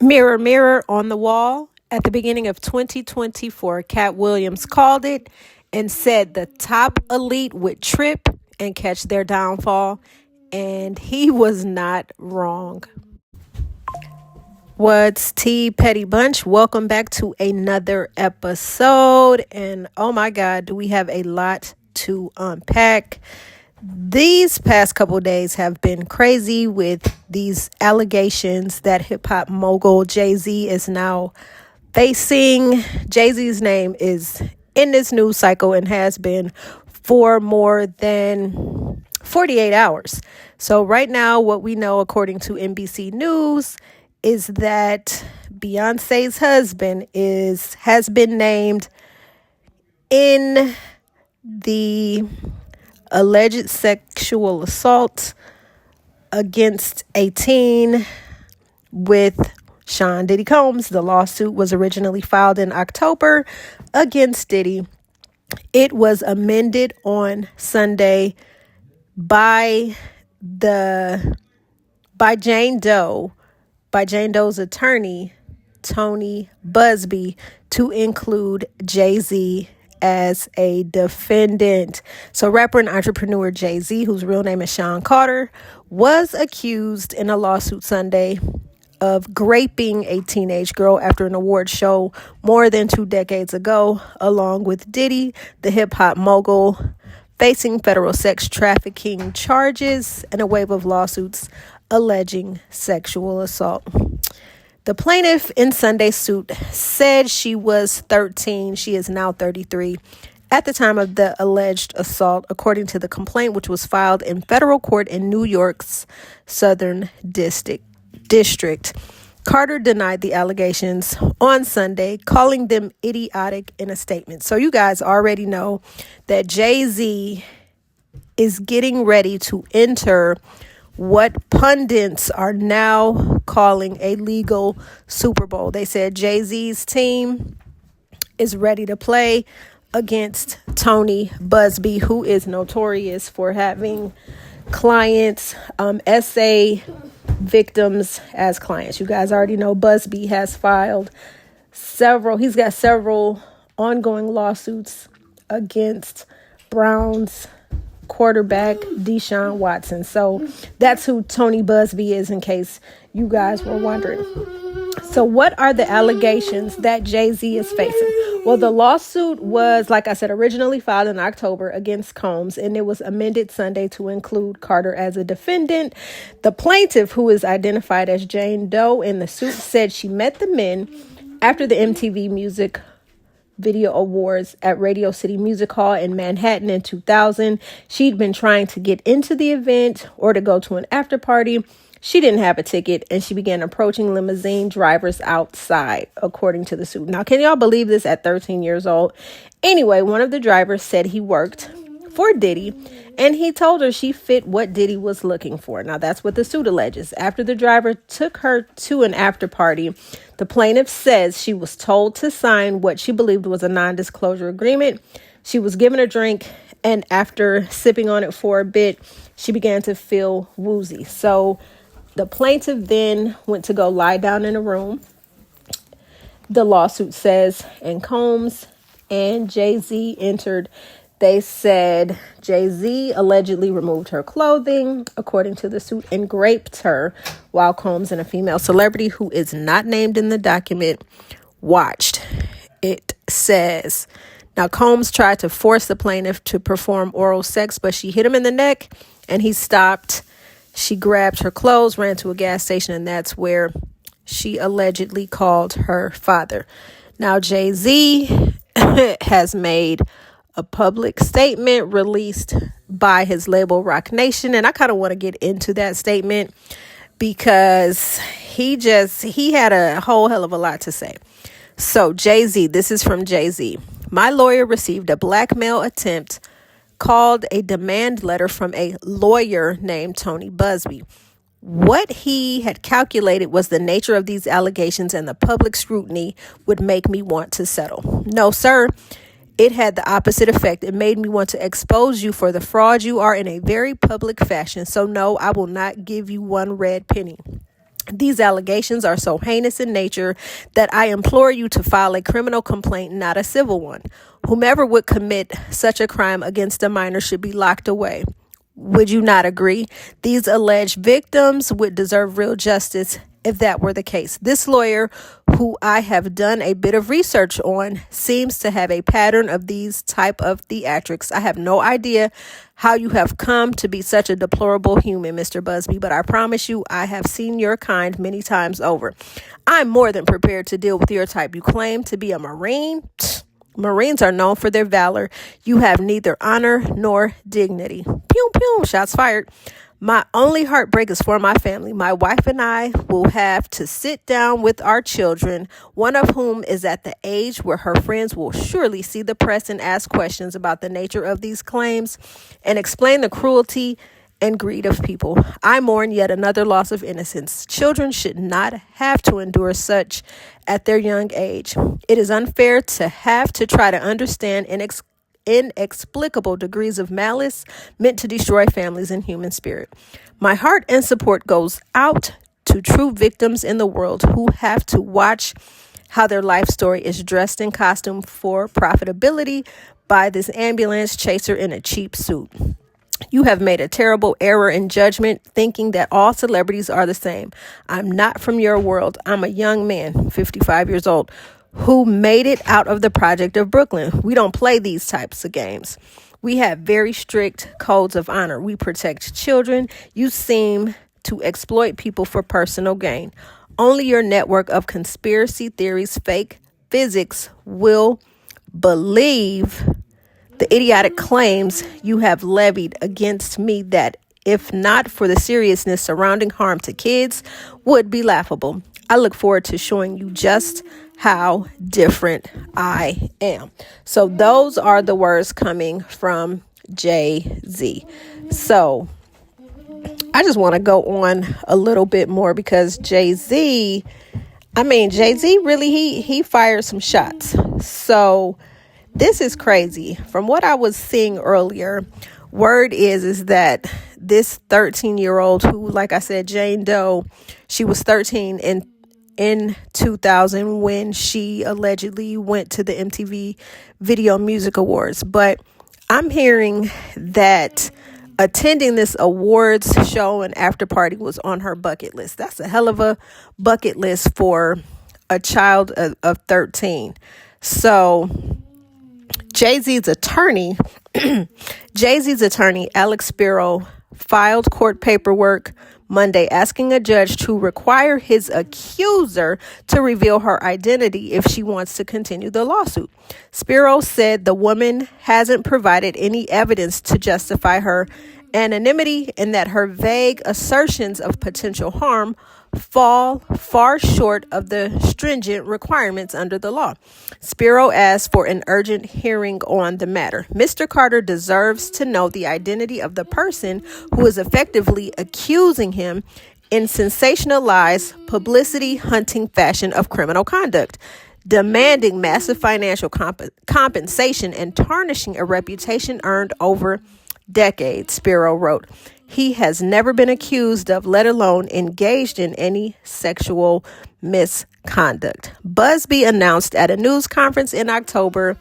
Mirror, mirror on the wall. At the beginning of 2024, Katt Williams called it and said the top elite would trip and catch their downfall. And he was not wrong. What's Tea Petty Bunch? Welcome back to another episode. And oh my God, do we have a lot to unpack. These past couple days have been crazy with these allegations that hip-hop mogul Jay-Z is now facing. Jay-Z's name is in this news cycle and has been for more than 48 hours. So right now, what we know, according to NBC News, is that Beyonce's husband has been named in the alleged sexual assault against a teen with Shawn Diddy Combs. The lawsuit was originally filed in October against Diddy. It was amended on Sunday by Jane Doe's attorney, Tony Busby, to include Jay-Z as a defendant. So rapper and entrepreneur Jay-Z, whose real name is Shawn Carter, was accused in a lawsuit Sunday of graping a teenage girl after an award show more than 2 decades ago, along with Diddy, the hip-hop mogul, facing federal sex trafficking charges and a wave of lawsuits alleging sexual assault. The plaintiff in Sunday's suit said she was 13. She is now 33 at the time of the alleged assault, according to the complaint, which was filed in federal court in New York's Southern District. Carter denied the allegations on Sunday, calling them idiotic in a statement. So you guys already know that Jay-Z is getting ready to enter what pundits are now calling a legal Super Bowl. They said Jay-Z's team is ready to play against Tony Busby, who is notorious for having clients, SA victims as clients. You guys already know Busby has filed he's got several ongoing lawsuits against Browns quarterback Deshaun Watson. So that's who Tony Busby is, in case you guys were wondering. So what are the allegations that Jay-Z is facing? Well, the lawsuit was, like I said, originally filed in October against Combs, and it was amended Sunday to include Carter as a defendant. The plaintiff, who is identified as Jane Doe in the suit, said she met the men after the MTV Music Video Awards at Radio City Music Hall in Manhattan in 2000. She'd been trying to get into the event or to go to an after party. She didn't have a ticket, and she began approaching limousine drivers outside, according to the suit. Now, can y'all believe this at 13 years old? Anyway, one of the drivers said he worked for Diddy, and he told her she fit what Diddy was looking for. Now, that's what the suit alleges. After the driver took her to an after party, the plaintiff says she was told to sign what she believed was a non-disclosure agreement. She was given a drink, and after sipping on it for a bit, she began to feel woozy. So the plaintiff then went to go lie down in a room, the lawsuit says, and Combs and Jay-Z entered. They said Jay-Z allegedly removed her clothing, according to the suit, and raped her while Combs and a female celebrity who is not named in the document watched. It says, now Combs tried to force the plaintiff to perform oral sex, but she hit him in the neck and he stopped. She grabbed her clothes, ran to a gas station, and that's where she allegedly called her father. Now, Jay-Z has made a public statement released by his label Roc Nation, and I kind of want to get into that statement because he had a whole hell of a lot to say. So Jay-Z, this is from Jay-Z. My lawyer received a blackmail attempt called a demand letter from a lawyer named Tony Busby. What he had calculated was the nature of these allegations and the public scrutiny would make me want to settle. No, sir. It had the opposite effect. It made me want to expose you for the fraud you are in a very public fashion. So no, I will not give you one red penny. These allegations are so heinous in nature that I implore you to file a criminal complaint, not a civil one. Whomever would commit such a crime against a minor should be locked away. Would you not agree? These alleged victims would deserve real justice if that were the case. This lawyer, who I have done a bit of research on, seems to have a pattern of these type of theatrics. I have no idea how you have come to be such a deplorable human, Mr. Busby, but I promise you I have seen your kind many times over. I'm more than prepared to deal with your type. You claim to be a Marine. Marines are known for their valor. You have neither honor nor dignity. Pew, pew, shots fired. My only heartbreak is for my family. My wife and I will have to sit down with our children, one of whom is at the age where her friends will surely see the press and ask questions about the nature of these claims and explain the cruelty and greed of people. I mourn yet another loss of innocence. Children should not have to endure such at their young age. It is unfair to have to try to understand inexplicable degrees of malice meant to destroy families and human spirit. My heart and support goes out to true victims in the world who have to watch how their life story is dressed in costume for profitability by this ambulance chaser in a cheap suit. You have made a terrible error in judgment, thinking that all celebrities are the same. I'm not from your world. I'm a young man, 55 years old, who made it out of the project of Brooklyn. We don't play these types of games. We have very strict codes of honor. We protect children. You seem to exploit people for personal gain. Only your network of conspiracy theories, fake physics will believe the idiotic claims you have levied against me that, if not for the seriousness surrounding harm to kids, would be laughable. I look forward to showing you just how different I am. So those are the words coming from Jay-Z. So I just want to go on a little bit more because Jay-Z really, he fired some shots. So this is crazy. From what I was seeing earlier, word is that this 13-year-old who, like I said, Jane Doe, she was 13 in 2000 when she allegedly went to the MTV Video Music Awards. But I'm hearing that attending this awards show and after party was on her bucket list. That's a hell of a bucket list for a child of 13. So Jay-Z's attorney, Alex Spiro, filed court paperwork Monday asking a judge to require his accuser to reveal her identity if she wants to continue the lawsuit. Spiro said the woman hasn't provided any evidence to justify her anonymity and that her vague assertions of potential harm fall far short of the stringent requirements under the law. Spiro asked for an urgent hearing on the matter. Mr. Carter deserves to know the identity of the person who is effectively accusing him in sensationalized, publicity hunting fashion of criminal conduct, demanding massive financial compensation and tarnishing a reputation earned over decades, Spiro wrote. He has never been accused of, let alone engaged in, any sexual misconduct. Busby announced at a news conference in October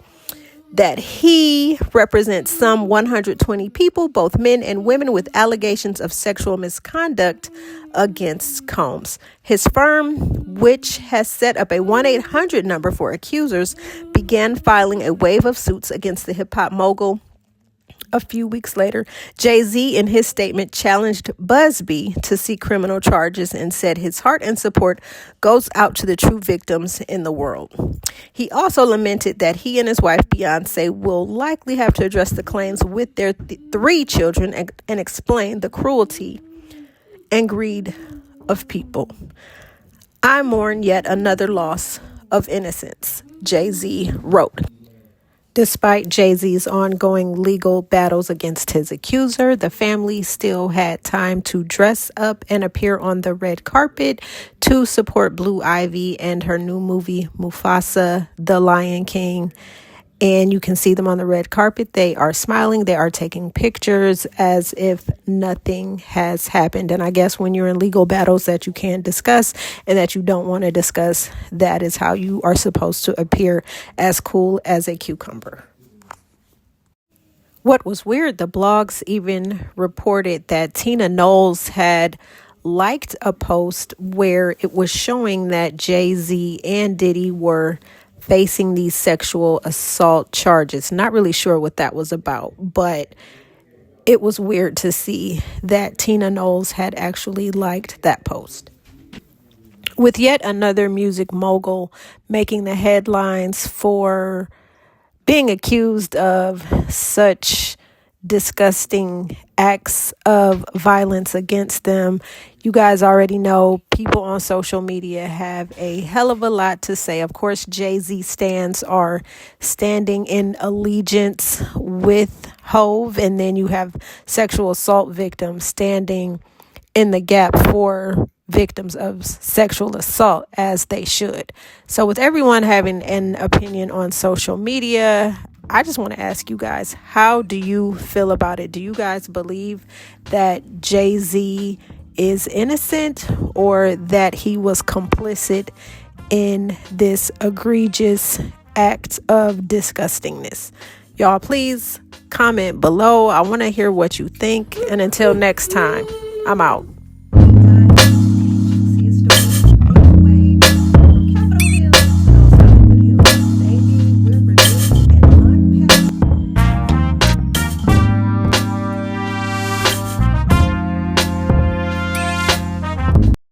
that he represents some 120 people, both men and women, with allegations of sexual misconduct against Combs. His firm, which has set up a 1-800 number for accusers, began filing a wave of suits against the hip-hop mogul. A few weeks later, Jay-Z, in his statement, challenged Busby to seek criminal charges and said his heart and support goes out to the true victims in the world. He also lamented that he and his wife, Beyonce, will likely have to address the claims with their 3 children and explain the cruelty and greed of people. I mourn yet another loss of innocence, Jay-Z wrote. Despite Jay-Z's ongoing legal battles against his accuser, the family still had time to dress up and appear on the red carpet to support Blue Ivy and her new movie, Mufasa: The Lion King. And you can see them on the red carpet. They are smiling. They are taking pictures as if nothing has happened. And I guess when you're in legal battles that you can't discuss and that you don't want to discuss, that is how you are supposed to appear, as cool as a cucumber. What was weird, the blogs even reported that Tina Knowles had liked a post where it was showing that Jay-Z and Diddy were facing these sexual assault charges. Not really sure what that was about, but it was weird to see that Tina Knowles had actually liked that post. With yet another music mogul making the headlines for being accused of such disgusting acts of violence against them. You guys already know people on social media have a hell of a lot to say. Of course, Jay-Z stans are standing in allegiance with Hove, and then you have sexual assault victims standing in the gap for victims of sexual assault, as they should. So with everyone having an opinion on social media, I just want to ask you guys, how do you feel about it? Do you guys believe that Jay-Z is innocent or that he was complicit in this egregious act of disgustingness? Y'all, please comment below. I want to hear what you think. And until next time, I'm out.